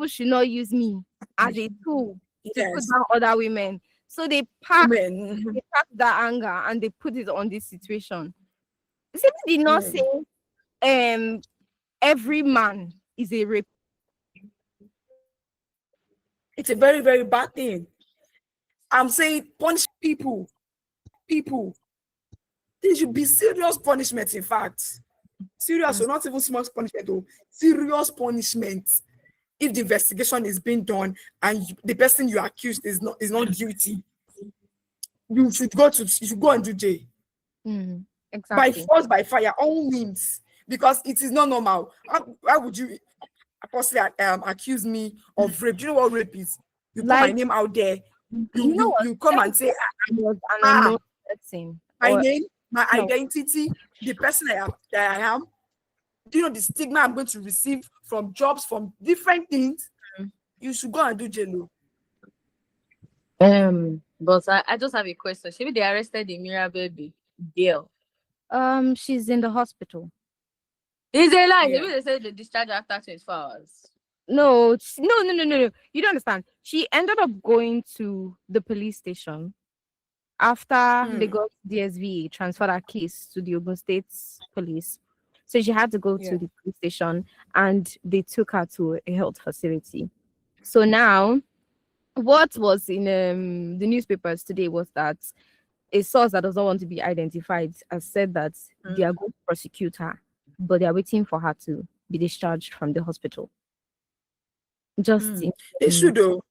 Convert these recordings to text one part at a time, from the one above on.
people should not use me as a tool to put Yes. down other women. So they packed Women. that anger and they put it on this situation. They did not say every man is a rape. It's a very, very bad thing. I'm saying punish people. People. There should be serious punishment, in fact. Serious, so not even small punishment, though. Serious punishment. If the investigation is being done and the person you accused is not guilty, you should go and do jail. By Exactly. force, by fire, all means, because it is not normal. Why would you possibly accuse me of rape? Do you know what rape is? You put my Like, name out there. you know what? You come and say, Was an unknown person. my Or, name, my no. identity, the person that I am. Do you know the stigma I'm going to receive from jobs, from different things? You should go and do jail. But I just have a question. Maybe they arrested the Mira baby girl. She's in the hospital. Is it like Yeah. maybe they said they discharged after 24 hours? No. You don't understand. She ended up going to the police station after Lagos DSV transferred her case to the Ogun State Police. So she had to go to the police station and they took her to a health facility. So now, what was in the newspapers today was that a source that does not want to be identified has said that they are going to prosecute her, but they are waiting for her to be discharged from the hospital. They should, though.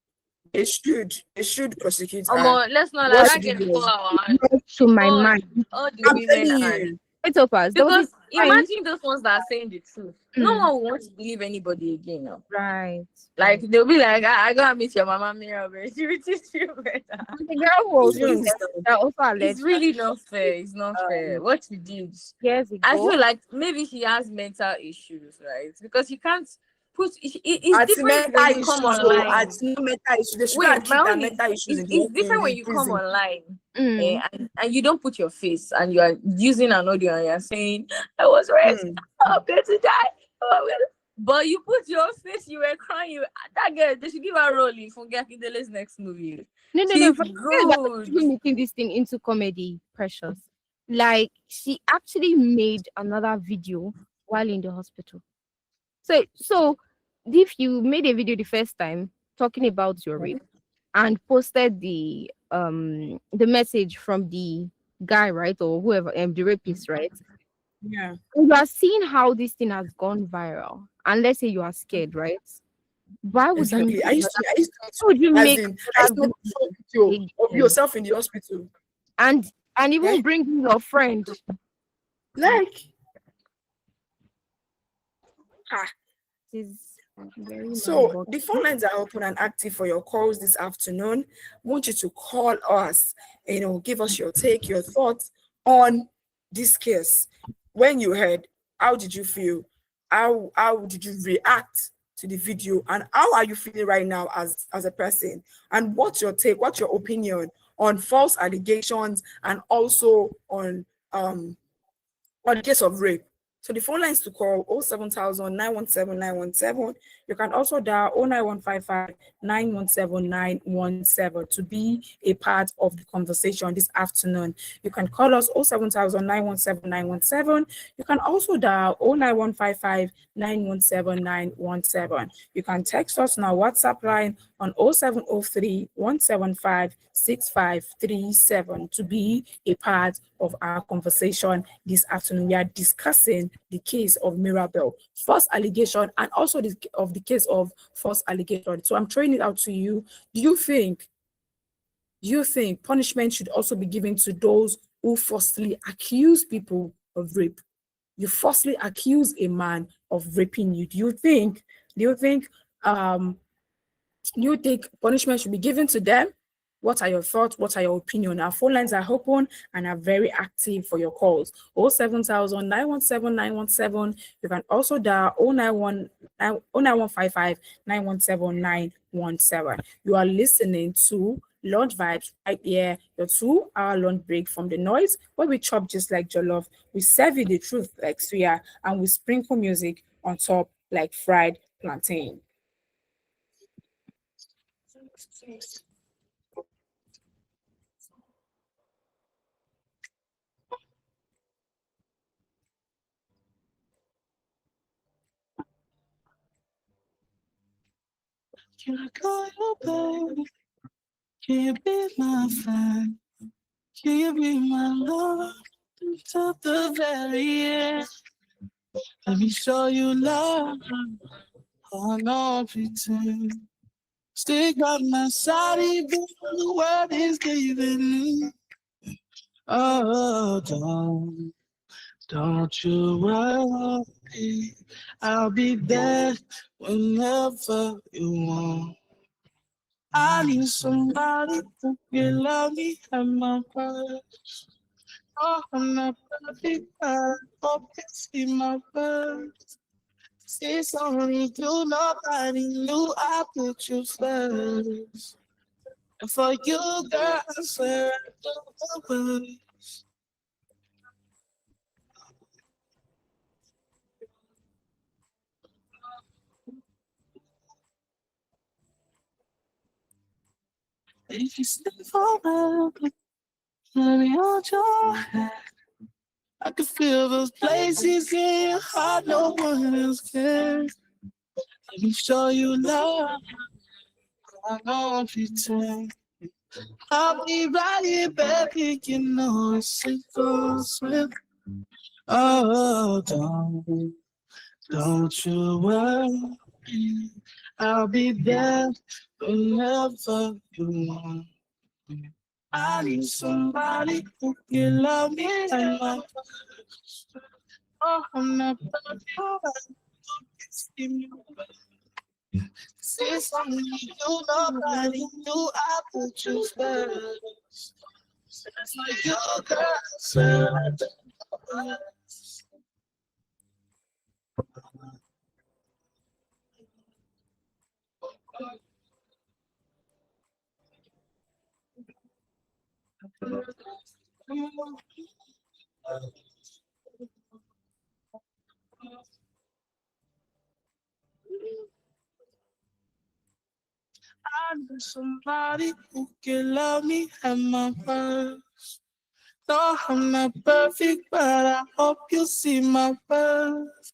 They should prosecute her. Let's not What like should get you for do? our To my mind. all the I'm women telling and you. It's okay. because imagine those ones that are saying the truth. No Mm. one will want to believe anybody again now. Right. Like they'll be like, I gotta meet your mama Mira, but she will teach you better. The girl was You understand? also alleged. It's really not fair. It's not fair. What she did. Years I ago. feel like maybe she has mental issues, right? Because you can't put it's At different mental when you come issues, online. at no mental issues. They should Wait, not treat my their own is mental issues in it's different when you come prison. online Mm. and you don't put your face and you are using an audio and you're saying, I was raped, I'm going to die. But you put your face, you were crying. That girl, they should give her a role in Funke Akindele's next movie. No. She's Good. good. Making this thing into comedy, Precious. Like she actually made another video while in the hospital. So if you made a video the first time talking about your rape and posted the message from the guy, right, or whoever the rapist, right? Yeah. You are seeing how this thing has gone viral, and let's say you are scared, right? Why would Exactly. you? I used to Why would you as make in, I used to show video of yourself in the hospital. and even bring your friend? Like, so the phone lines are open and active for your calls this afternoon. I want you to call us, give us your take, your thoughts on this case. When you heard, how did you feel? How did you react to the video? And how are you feeling right now as a person? And what's your take? What's your opinion on false allegations and also on the case of rape? So the phone lines to call 07000 917 917. You can also dial 09155 917 917 to be a part of the conversation this afternoon. You can call us 07000 917 917. You can also dial 09155 917 917. You can text us on our WhatsApp line on 0703 175 6537 to be a part of our conversation this afternoon. We are discussing the case of Mirabel, false allegation, and also the case of false allegation. So I'm throwing it out to you. Do you think punishment should also be given to those who falsely accuse people of rape? You falsely accuse a man of raping you. Do you think punishment should be given to them? What are your thoughts? What are your opinion? Our phone lines are open and are very active for your calls. 07000 917 917. You can also dial 09155 917 917. You are listening to Lunch Vibes right here, your 2-hour lunch break from the noise, where we chop just like jollof. We serve you the truth like suya, and we sprinkle music on top like fried plantain. Can I call you baby? Can you be my friend? Can you be my love until the very end? Let me show you love. Oh, no pretend. Stick by my side even when the world is giving me. Oh, don't you worry. I'll be there whenever you want. I need somebody who can love me at my worst. Oh, I'm not perfect, but I hope you see my worst. It's only you, nobody knew I put you first. And for you, girl, I swear I do the world. If you stay forever, let me hold your hand. I can feel those places in your heart no one else can. Let me show you love. I don't pretend. I'll be right here, baby. You know it's simple, swim. Oh, don't you worry. I'll be there whenever you want. I need somebody who can love me and my oh, I'm not perfect. See me. See something you nobody knew I put you first. It's like your girl said. I need somebody who can love me at my worst. No, I'm not perfect, but I hope you see my worth.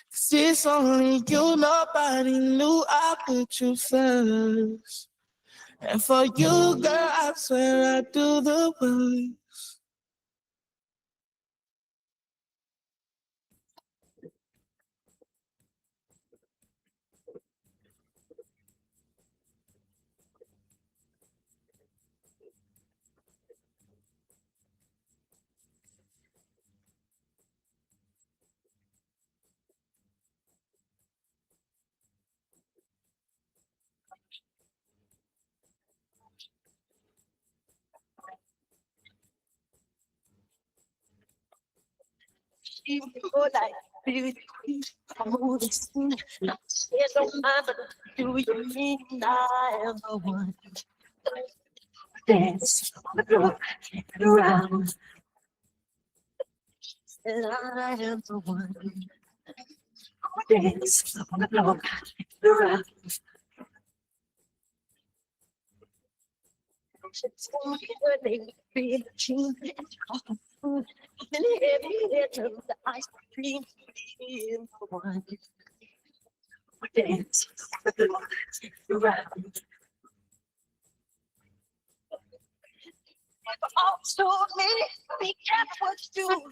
'Cause it's only you, nobody knew I put you first. And for you, girl, I swear I do the work. Do you mean I am the one? Dance on the floor, around, and I am the one. Dance on the floor, around. The ice cream in the one. Dance on the floor, around. Also, be careful what you do.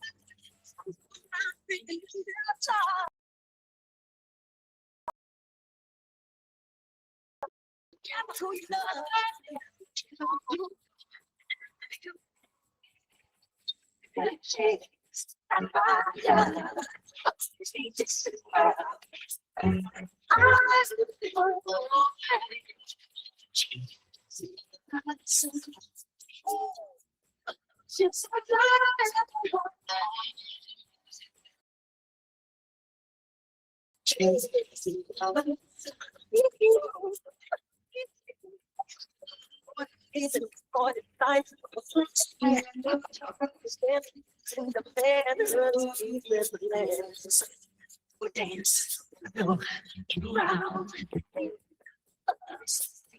Dance around.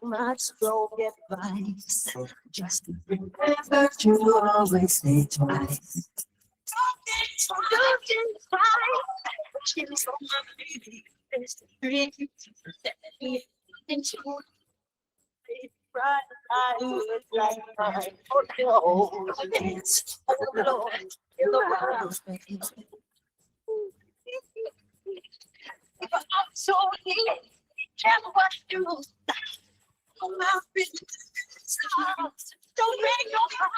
much broken advice. Just remember to always think twice. Talking twice. She was on my baby. There's the dream. And she would be right. I would like mine. Oh, no. Dance. Oh, Lord. I'm so neat. Tell what to do. Oh, my business. Don't break your heart.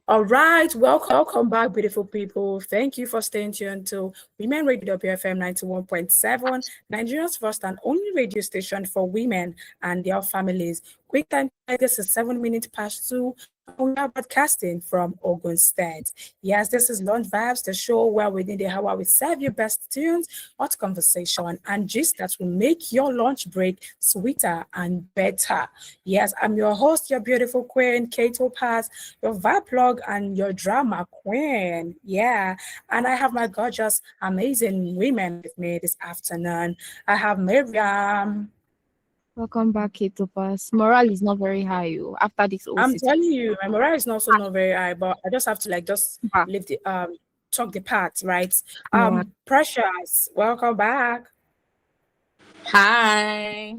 All right, welcome back, beautiful people. Thank you for staying tuned to Women Radio BFM 91.7, Nigeria's first and only radio station for women and their families. Quick time, this is 7 minutes past 2. We are broadcasting from Ogun State. Yes, this is Lunch Vibes, the show where within the hour we serve you best tunes, hot conversation, and gist that will make your lunch break sweeter and better. Yes, I'm your host, your beautiful queen, Kato Paz, your vibe plug and your drama queen. Yeah, and I have my gorgeous, amazing women with me this afternoon. I have Miriam. Welcome back, Ketopaz. Morale is not very high after this I'm telling you, my morale is also not very high, but I just have to leave the talk the part, right? Precious, welcome back. Hi.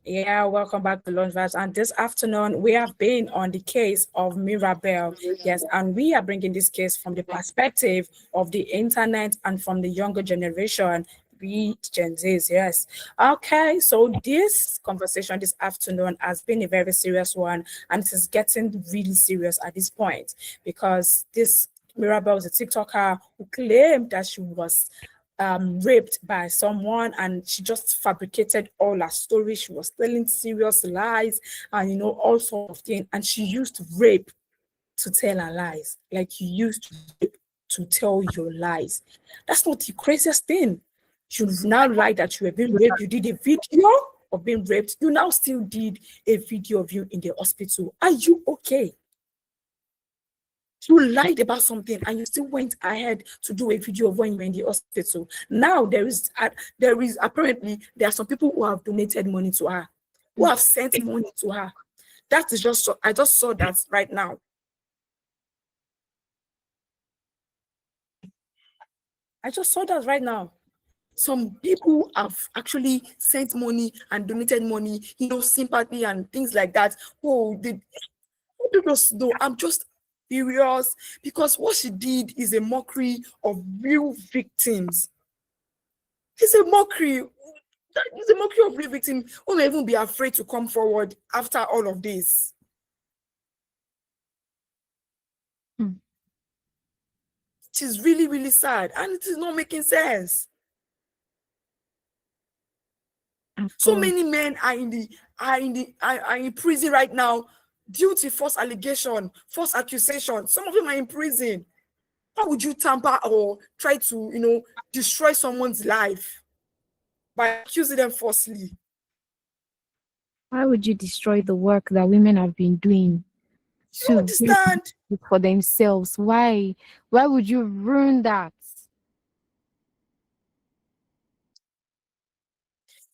Yeah, welcome back to Lunch Vibes. And this afternoon, we have been on the case of Mirabel. Yes, and we are bringing this case from the perspective of the internet and from the younger generation. We Gen Zs, yes. Okay, so this conversation this afternoon has been a very serious one, and it is getting really serious at this point because this Mirabel is a TikToker who claimed that she was raped by someone, and she just fabricated all her story. She was telling serious lies and all sorts of things, and she used rape to tell her lies. Like you used rape to tell your lies. That's not the craziest thing. You now lie that you were being raped. You did a video of being raped. You now still did a video of you in the hospital. Are you okay? You lied about something and you still went ahead to do a video of when you were in the hospital. Now there is apparently there are some people who have donated money to her, who have sent money to her. That is just I just saw that right now. I just saw that right now. Some people have actually sent money and donated money, sympathy and things like that. Oh, they just know. I'm just furious because what she did is a mockery of real victims. It's a mockery. It's a mockery of real victims who may even be afraid to come forward after all of this. It is really, really sad, and it is not making sense. So many men are in prison right now due to false allegation, false accusation. Some of them are in prison. How would you tamper or try to, destroy someone's life by accusing them falsely? Why would you destroy the work that women have been doing You understand? for themselves? Why would you ruin that?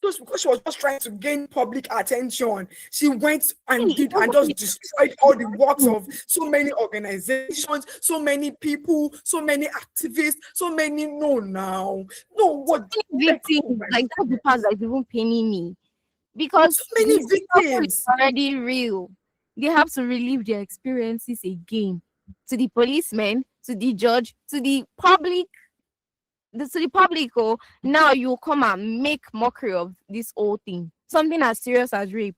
Just because she was just trying to gain public attention, she went and just destroyed all the works of so many organizations, so many people, so many activists, so many what victims like that's the part that's even paining me because so many victims already real. They have to relive their experiences again to the policemen, to the judge, to the public. Oh, now you come and make mockery of this whole thing. Something as serious as rape.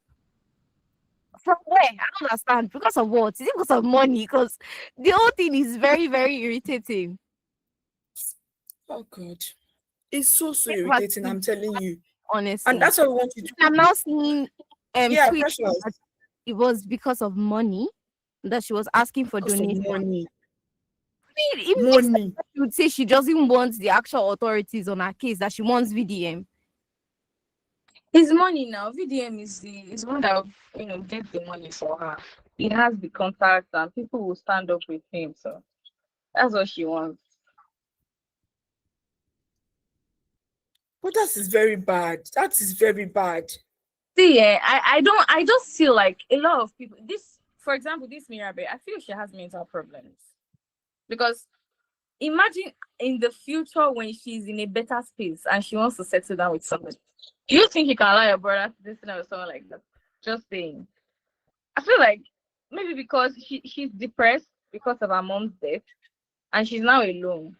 From where? I don't understand. Because of what? Is it because of money? Because the whole thing is very, very irritating. Oh God. It's so irritating, I'm telling you. Honestly. And that's what we want to do. I'm now seeing Precious. It was because of money that she was asking for donation. Money. Money. She would say she doesn't want the actual authorities on her case, that she wants VDM. It's money now. VDM is one that gets the money for her. He has the contact and people will stand up with him. So that's what she wants. But that is very bad. That is very bad. See, I just feel like a lot of people. For example, this Mirabe, I feel she has mental problems. Because imagine in the future when she's in a better space and she wants to settle down with somebody. Do you think you can allow your brother to listen with someone like that? Just saying. I feel like maybe because she's depressed because of her mom's death and she's now alone.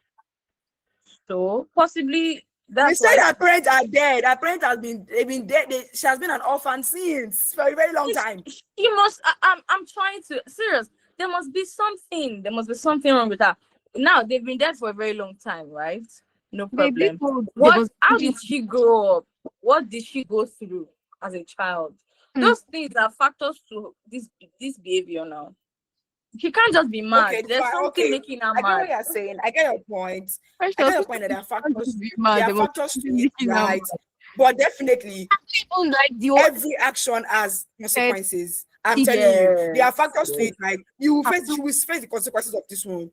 So possibly that's they said her parents are dead. Her parents they've been dead. She has been an orphan since for a very long time. She must. I'm trying to serious. There must be something. There must be something wrong with her. Now they've been dead for a very long time, right? No problem. How did she grow up? What did she go through as a child? Those things are factors to this behavior now. She can't just be mad. Okay, there's something making her mad. I get what you're saying. I get your point. I get your point that there are factors. There are factors to it, right? But definitely, every action has consequences. I'm telling you, there are factors to it. Like you will face the consequences of this one.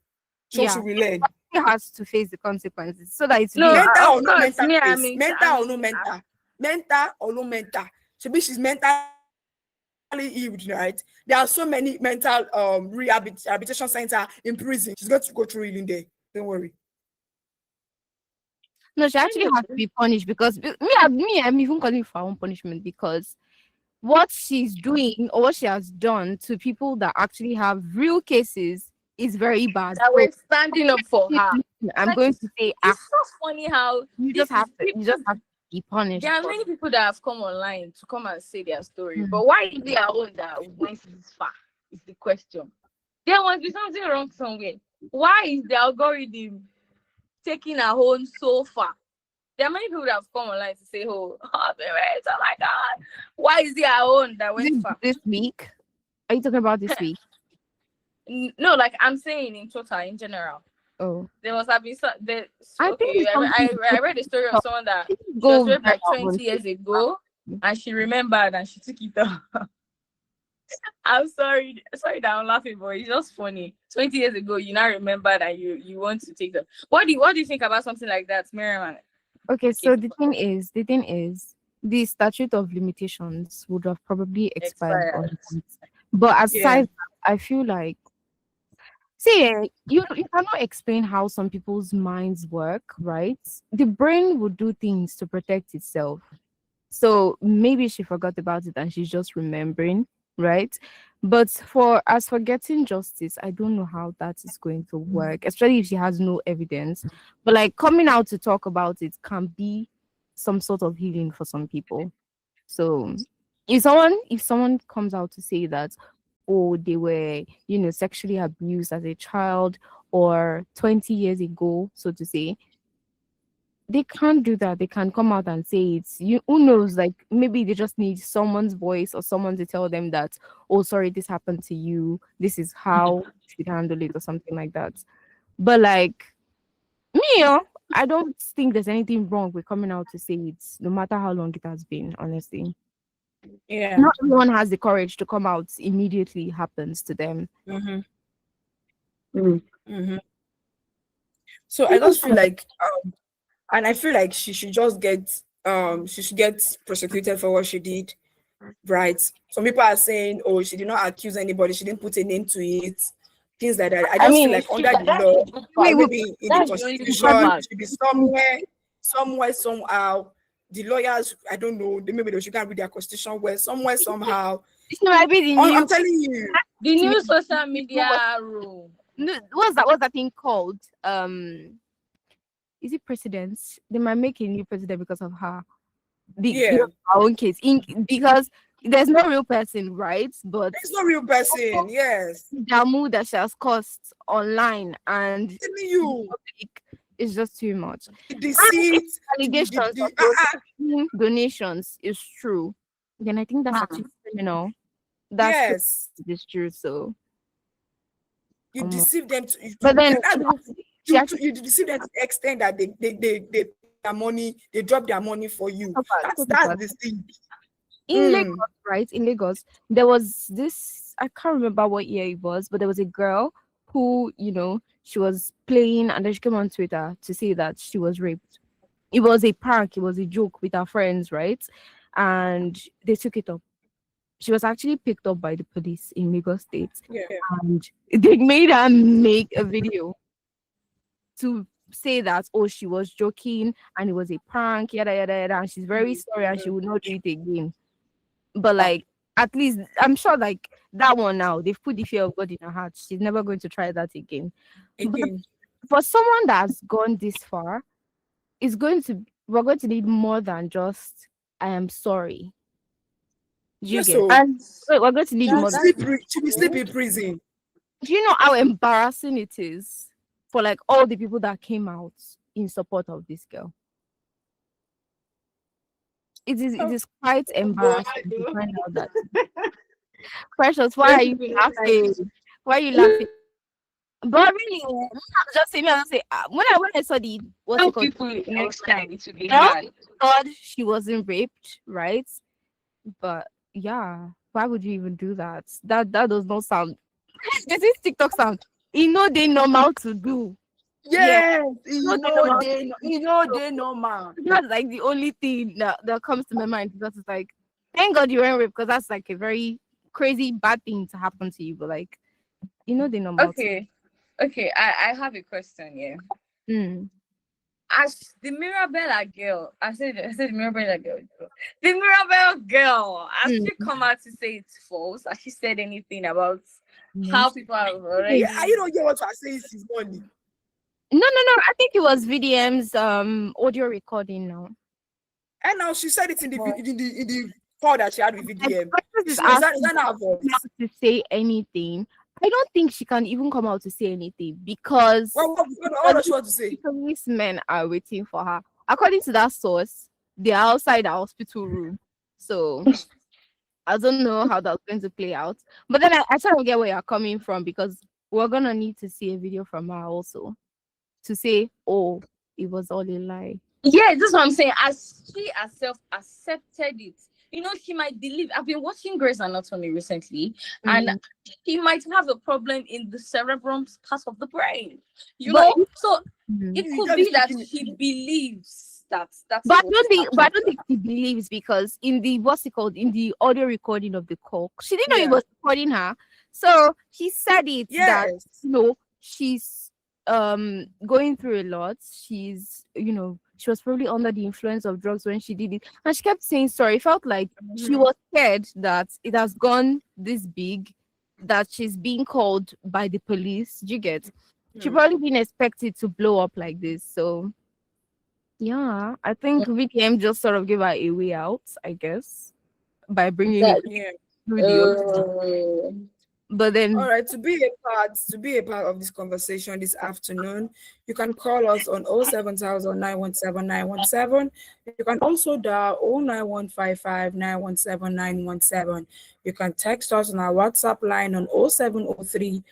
So she will learn. She has to face the consequences so that it's mental or no mental. Mental or no mental. Mental or no mental. She's mentally ill, right? There are so many mental rehabilitation centers in prison. She's going to go through healing there. Don't worry. No, she actually has to be punished because I'm even calling for her own punishment because what she's doing or what she has done to people that actually have real cases is very bad. That we're standing up for her. I'm Like, going to say, it's so funny how you this just have is to, you just have to be punished. there are for many people that have come online to come and say their story, Mm. but why is their own that went this far? Is the question. There must be something wrong somewhere. Why is the algorithm taking our own so far? There are many people that have come online to say, "Oh, parents, oh my God, why is their own that Is went it far?" this week? Are you talking about this week? No, like I'm saying in total, in general. Oh, There must have been I think okay. it's something I read the story of someone that she was go raped like viral 20 on years TikTok. ago, and she remembered and she took it off. I'm sorry that I'm laughing, but it's just funny. 20 years ago, you now remember that you want to take them. What do you think about something like that, Miriam? Okay, so the thing is, the statute of limitations would have probably expired on Expired. that. But Yeah. aside, that, I feel like, see, you cannot explain how some people's minds work, right? The brain would do things to protect itself. So maybe she forgot about it and she's just remembering, right? But for getting justice, I don't know how that is going to work, especially if she has no evidence. But like coming out to talk about it can be some sort of healing for some people. So if someone comes out to say that, oh, they were, sexually abused as a child or 20 years ago, so to say, they can't do that. They can come out and say it. You who knows? Like maybe they just need someone's voice or someone to tell them that, oh, sorry, this happened to you. This is how you should handle it or something like that. But like me, I don't think there's anything wrong with coming out to say it, no matter how long it has been. Honestly, Yeah. not everyone has the courage to come out immediately. It happens to them. Mm-hmm. Mm. Mm-hmm. So I just feel like and I feel like she should get prosecuted for what she did, right? Some people are saying, oh, she did not accuse anybody, she didn't put a name to it, things like that. I I just feel mean, like it's true under that the that's law, the good or part. Wait, maybe in the That's the only good constitution, part. it should be somewhere, somehow. The lawyers, I don't know, maybe they should go and read their constitution where somewhere, somehow. this might be the I'm new. telling you, The to new make social people media rule. no, what's that thing called? Is it presidents? They might make a new president because of her. Because yeah, of our own case. Because there's no real person, right? But there's no real person. Yes, the mood that she has caused online and I'm telling you, public is just too much. the And if deceit, allegations of donations is true, then I think that's actually criminal. That's criminal yes, if it's true. So, you um, deceive them but then she to actually you deceive them to the extent that they their money, they drop their money for you. That's suffered. the thing. In Lagos, right? In Lagos, there was this, I can't remember what year it was, but there was a girl who, she was playing and then she came on Twitter to say that she was raped. It was a prank, it was a joke with her friends, right? And they took it up. She was actually picked up by the police in Lagos State Yeah. and they made her make a video to say that, oh, she was joking and it was a prank, yada yada yada, and she's very sorry and she would not do it again. But like, at least I'm sure like that one now they've put the fear of God in her heart. She's never going to try that again. But Again. for someone that's gone this far, we're going to need more than just I am sorry. You Yes, get so And we're going to need more than she will sleep in prison. do you know how embarrassing it is for like all the people that came out in support of this girl? It is quite embarrassing to find out that Precious, why are you laughing? Why are you laughing? But really, just say me, I say when I saw the what's tell it called? people next time it will be Yeah. hard. God, she wasn't raped, right? But yeah, why would you even do that? That does not sound. This is TikTok sound. They normal to do. Yes, No, they normal. they normal. That's like the only thing that comes to my mind because it's like, thank God you weren't raped because that's like a very crazy bad thing to happen to you. But like, they normal. Okay. I have a question here. Mm. As the Mirabella girl, I said the Mirabella girl. The Mirabella girl, has she come out to say it's false? Has she said anything about how people are already? Yeah, you don't get what I say is money. No. I think it was VDM's audio recording now. And now she said it in the call that she had with VDM. Is Is that her voice? not to say anything. I don't think she can even come out to say anything because What does she want to say? policemen are waiting for her. According to that source, they're outside the hospital room. So I don't know how that's going to play out. But then I try to get where you're coming from because we're gonna need to see a video from her also to say, oh, it was all a lie. Yeah, that's what I'm saying. As she herself accepted it, she might believe. I've been watching Grey's Anatomy recently, and she might have a problem in the cerebrum part of the brain. So it could be that she believes that's. But I don't think she believes because in the in the audio recording of the call, she didn't know it was recording her. So she said it that she's going through a lot. She's she was probably under the influence of drugs when she did it, and she kept saying sorry. It felt like she was scared that it has gone this big, that she's being called by the police. Do you get? She probably didn't expect it to blow up like this. So yeah, I think VTM just sort of gave her a way out, I guess, by bringing it through the But then, all right, to be a part of this conversation this afternoon, you can call us on 07000 You can also dial 09155 You can text us on our WhatsApp line on 0703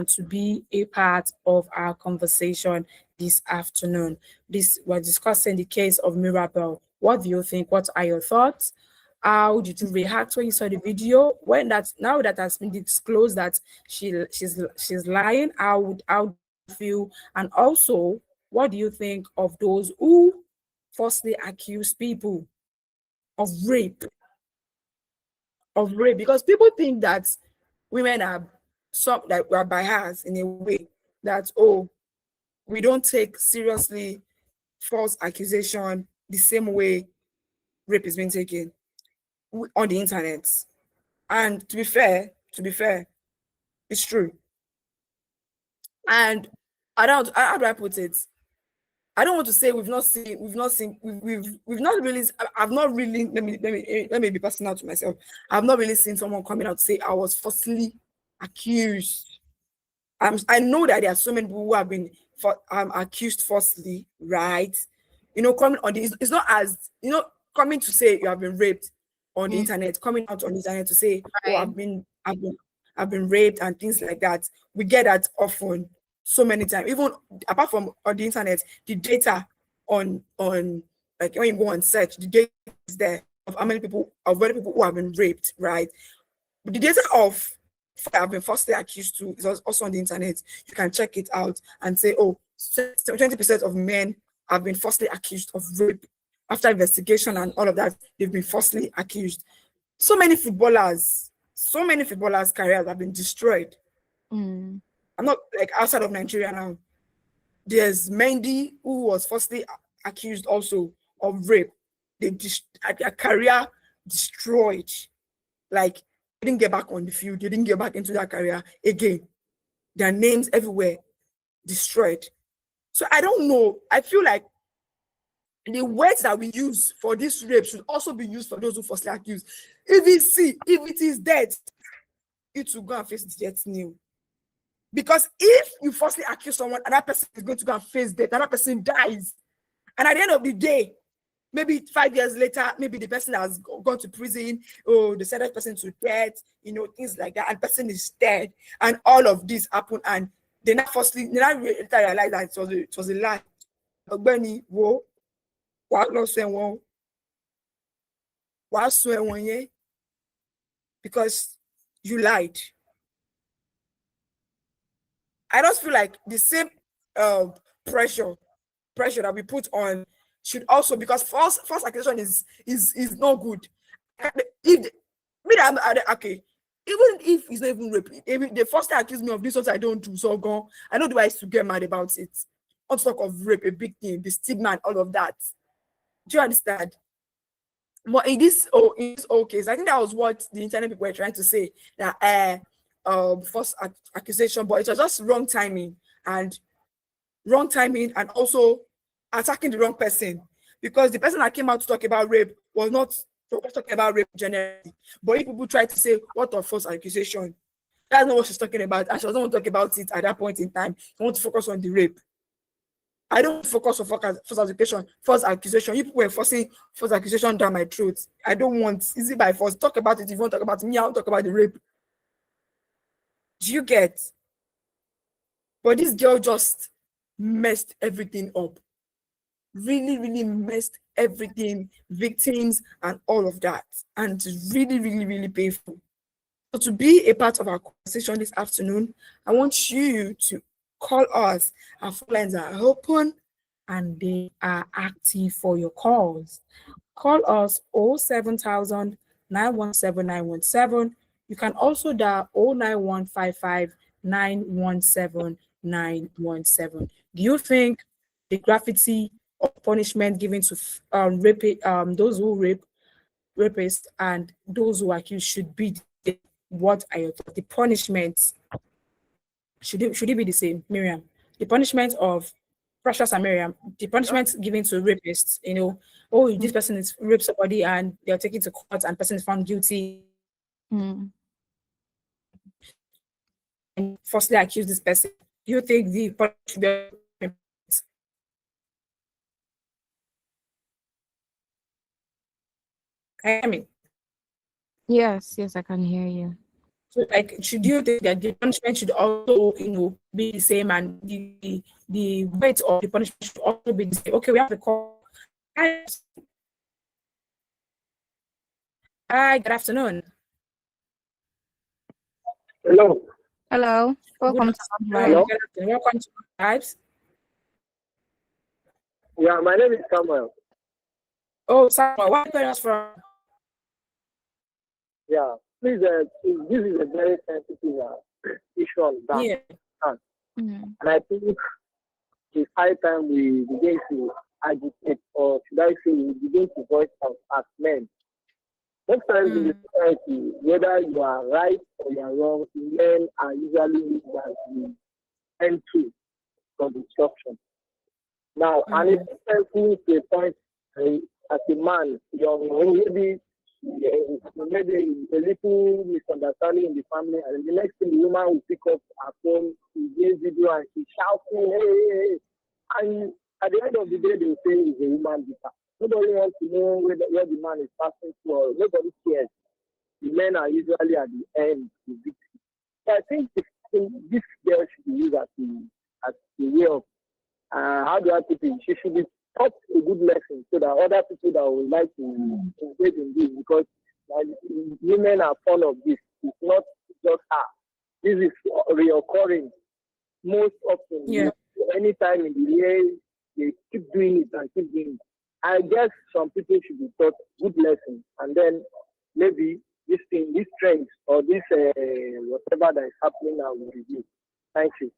to be a part of our conversation this afternoon. We're discussing the case of Mirabel. What do you think? What are your thoughts? How did you react when you saw the video? Now that has been disclosed that she's lying, how do you feel? And also, what do you think of those who falsely accuse people of rape? Because people think that women are biased in a way that we don't take seriously false accusation the same way rape is being taken on the internet. And to be fair, it's true. And how do I put it? I don't want to say we've not really, I've not really, let me be personal to myself. I've not really seen someone coming out to say I was falsely accused. I know that there are so many people who have been accused falsely, right? Coming on this, it's not as, coming to say you have been raped on the internet, coming out on the internet to say, I've been raped and things like that. We get that often, so many times. Even apart from on the internet, the data on like when you go and search, the data is there of how many people who have been raped, right? But the data of have been falsely accused to is also on the internet. You can check it out and say, 20% of men have been falsely accused of rape. After investigation and all of that, they've been falsely accused. So many footballers' careers have been destroyed. I'm not like outside of Nigeria now. There's Mendy who was falsely accused also of rape. Their career destroyed. Like, they didn't get back on the field. They didn't get back into their career again. Their names everywhere destroyed. So I don't know. I feel like the words that we use for this rape should also be used for those who falsely accuse. If it is death, it will go and face death new. Because if you falsely accuse someone and that person is going to go and face death, and that person dies, and at the end of the day, maybe 5 years later, maybe the person has gone to prison, they sent that person to death, things like that, and the person is dead, and all of this happened, and they not realize that it was a lie. Because you lied. I just feel like the same pressure that we put on should also, because false accusation is not good. Okay, even if it's not even rape, if they first accuse me of this, what I don't do, so gone. I know the ways to get mad about it. On talk of rape, a big thing, the stigma and all of that. Do you understand? But in this case, I think that was what the internet people were trying to say. That false accusation, but it was just wrong timing and also attacking the wrong person, because the person that came out to talk about rape was not talking about rape generally. But if people try to say what of false accusation, that's not what she's talking about, and she doesn't want to talk about it at that point in time. I want to focus on the rape. I don't focus on false accusation. You people were forcing false accusation down my throat. I don't want. Is it by force? Talk about it. If you want to talk about me, I want to talk about the rape. Do you get? But this girl just messed everything up. Really, really messed everything, victims and all of that. And it's really, really, really painful. So to be a part of our conversation this afternoon, I want you to call us. Our phone lines are open and they are active for your calls. Call us 07000 917 917. You can also dial 09155 917 917. Do you think the gravity of punishment given to those who rapists and those who accuse should be what are your thoughts? The punishments should it be the same, Miriam? The punishment of Precious and Miriam, the punishment given to rapists, this person is raped somebody and they're taken to court and person is found guilty and falsely accuse this person. Do you think the punishment should be I mean, Yes, I can hear you. so should you think that the punishment should also, be the same, and the weight of the punishment should also be the same? Okay, we have the call. Hi, good afternoon. Hello. Welcome Welcome to to LunchVibes. LunchVibes. Yeah, my name is Samuel. Oh, Samuel, where are you calling us from? Yeah, please, this is a very sensitive issue on that. Yeah. And I think it's high time we begin to agitate, or should I say, we begin to voice out as men. Most times in the society, whether you are right or you are wrong, men are usually used as the end tool for destruction. Now, and if you to a point as a man, maybe a little misunderstanding in the family, and the next thing the woman will pick up her phone, against video, and she's shouting, hey. And at the end of the day, they will say it's a woman beater. Nobody wants to know where the man is passing through. Nobody cares. The men are usually at the end, the victim. So I think this girl should be used as a way of, how do I put it? She should be taught a good lesson so that other people that would like to engage in this, because women are fond of this. It's not just her. This is reoccurring most often. Yeah. Anytime in the year, they keep doing it and keep doing it. I guess some people should be taught good lessons, and then maybe this trend or this whatever that is happening now will reduce. Thank you.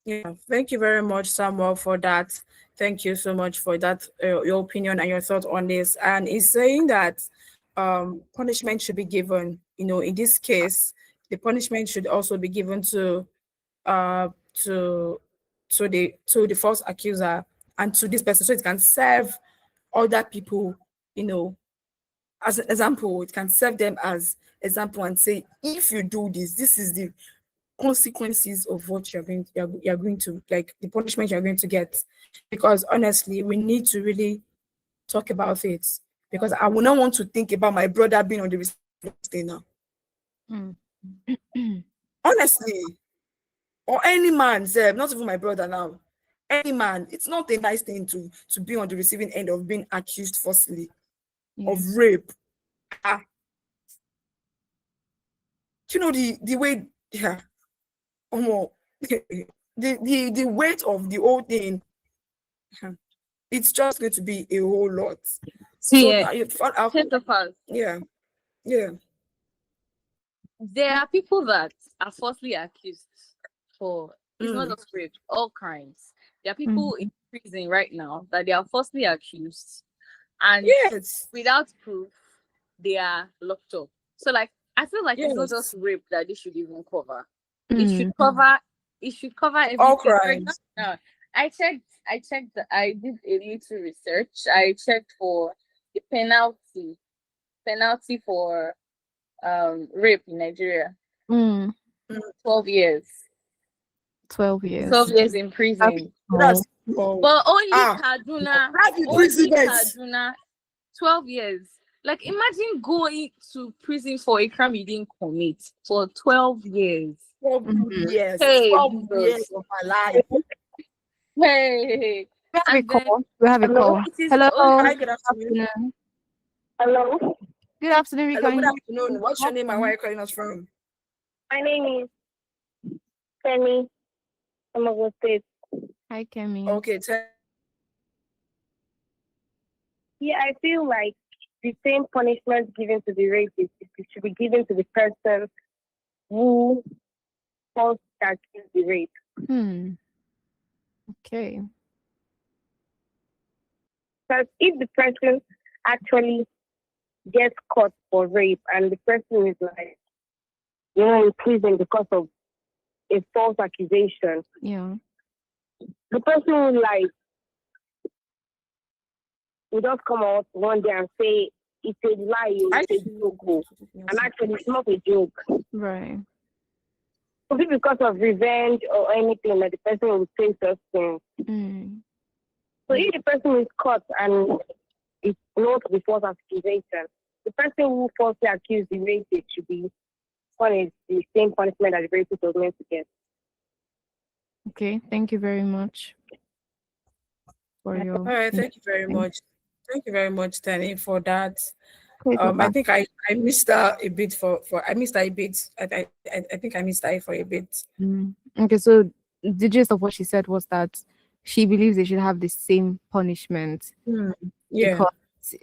Yeah, thank you very much, Samuel, for that. Thank you so much for that, your opinion and your thought on this. And it's saying that punishment should be given. In this case, the punishment should also be given to the false accuser and to this person, so it can serve other people. As an example, it can serve them as example and say, if you do this, this is the consequences of what you're going to, like, the punishment you're going to get. Because honestly, we need to really talk about it, because I will not want to think about my brother being on the receiving now. Honestly, or any man, not even my brother now, any man, it's not a nice thing to be on the receiving end of being accused falsely of rape. The way, the weight of the whole thing, it's just going to be a whole lot. Yeah. There are people that are falsely accused for, it's not just rape, all crimes. There are people in prison right now that they are falsely accused, and without proof, they are locked up. So, like, I feel like it's not Yes. just rape that they should even cover. Mm. It should cover everything. All For crimes. example, now, I checked I did a little research. I checked for the penalty for rape in Nigeria. Mm. 12 years. 12 years. 12 years in prison. That's small. But only That's the only precedent. Kaduna, 12 years. Like, imagine going to prison for a crime you didn't commit for 12 years. 12 Mhm. years. Hey, 12 Jesus. years of my life. Hey. We have a And then call. We have a Hello? call. it is Hello. only Hi, good afternoon. Afternoon. Hello, Good afternoon. We Hello, can good hear afternoon. What's your name and where are you calling us from? my name is Penny. I'm a State. Hi, Kemi. Okay, Yeah, I feel like the same punishment given to the rapist should be given to the person who falls accused the rape. Okay. Because if the person actually gets caught for rape and the person is like, in prison because of a false accusation, Yeah. the person will just come out one day and say it's a lie, it's a joke. And actually it's not a joke. Right. Could be because of revenge or anything that the person will say such things. So if the person is caught and it's not the false accusation, the person who falsely accused the rapist should be punished the same punishment that the rapist was meant to get. Okay. Thank you very much for your. all right, thank you very much. Thank you very much, Danny, for that. Okay, I think I missed her a bit I missed her a bit. I think I missed her for a bit. Okay, so the gist of what she said was that she believes they should have the same punishment Yeah, because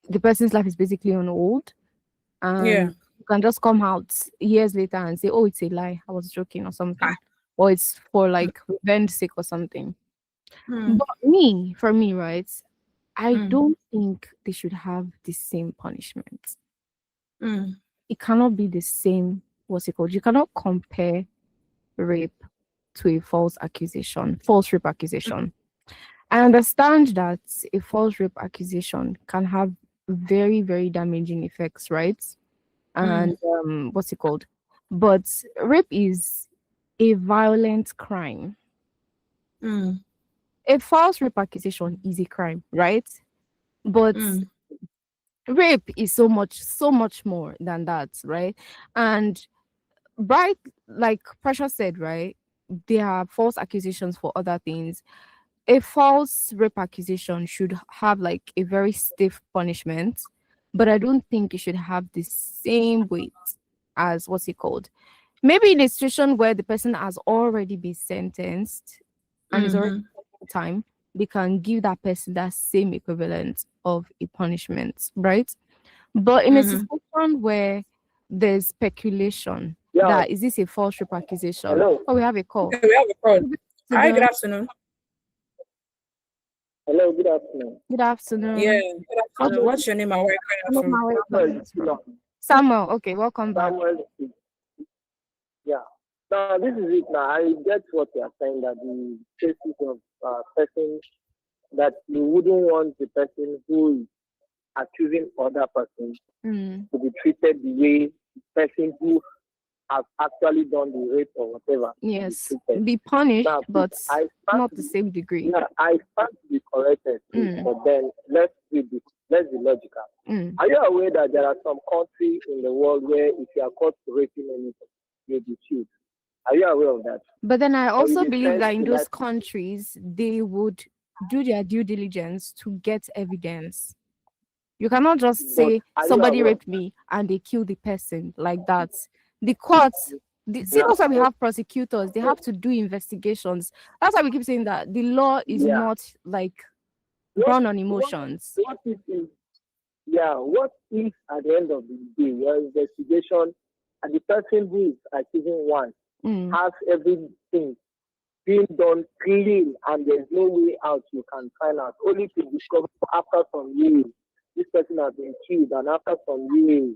the person's life is basically on hold, and yeah. you can just come out years later and say, "Oh, it's a lie. I was joking" or something, or it's for like revenge sake or something. But for me, right? I don't think they should have the same punishment. It cannot be the same. What's it called? You cannot compare rape to a false rape accusation. I understand that a false rape accusation can have very, very damaging effects, right? And what's it called? But rape is a violent crime. A false rape accusation is a crime, right? But rape is so much more than that, right? And right, like Precious said, right? There are false accusations for other things. A false rape accusation should have like a very stiff punishment, but I don't think it should have the same weight as what's it called? Maybe in a situation where the person has already been sentenced and is already serving time, they can give that person that same equivalent of a punishment, right? But in a situation where there's speculation that is this a false rape accusation? Hello. Oh, we have a call. Okay, we have a call. Hi, good afternoon. Hello, good afternoon. Good afternoon. Yeah, good afternoon. What's your name and where are you calling us from? Samuel. Okay, welcome back. Yeah. Now, this is it now. I get what you are saying, that the cases of person that you wouldn't want the person who is accusing other person to be treated the way the person who has actually done the rape or whatever. Yes, be punished, now, but not the same degree. Yeah, I stand to be corrected, but then let's be logical. Are you aware that there are some countries in the world where if you are caught raping anything, you'll be sued? Are you aware of that? But then I also believe that in those countries, they would do their due diligence to get evidence. You cannot just say somebody raped me and they kill the person like that. The courts, see, that's why we have prosecutors. They have to do investigations. That's why we keep saying that the law is not like run on emotions. What if at the end of the day, your investigation and the person who is accusing one has everything being done clean and there's no way out, you can find out, only to discover after some years this person has been killed, and after some years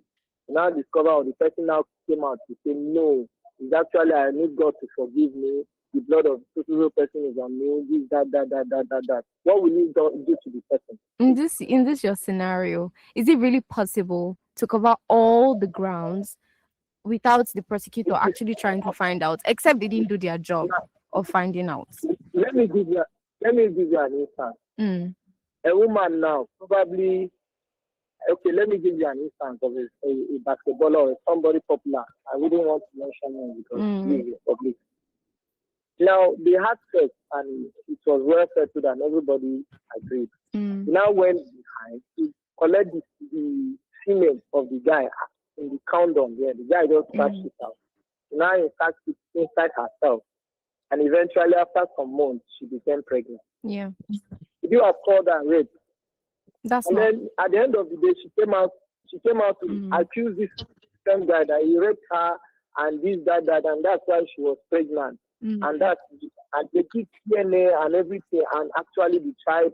Now discover, or the person now came out to say, no, it's actually, I need God to forgive me. The blood of the person is on me. This, that. What will you do to the person? In this your scenario, is it really possible to cover all the grounds without the prosecutor actually trying to find out, except they didn't do their job of finding out? Let me give you an instance. A woman now, probably, okay, let me give you an instance of a basketballer or somebody popular. I wouldn't want to mention him because he is public. Now, they had sex and it was well settled and everybody agreed. He now went behind to collect the female of the guy in the condom. Yeah, the guy just scratched it out. Now, in fact, it's inside herself. And eventually, after some months, she became pregnant. Yeah. You have called her rape. That's and not. then at the end of the day, she came out to accuse this same guy that he raped her and this, that, and that's why she was pregnant. And they did DNA and everything, and actually the child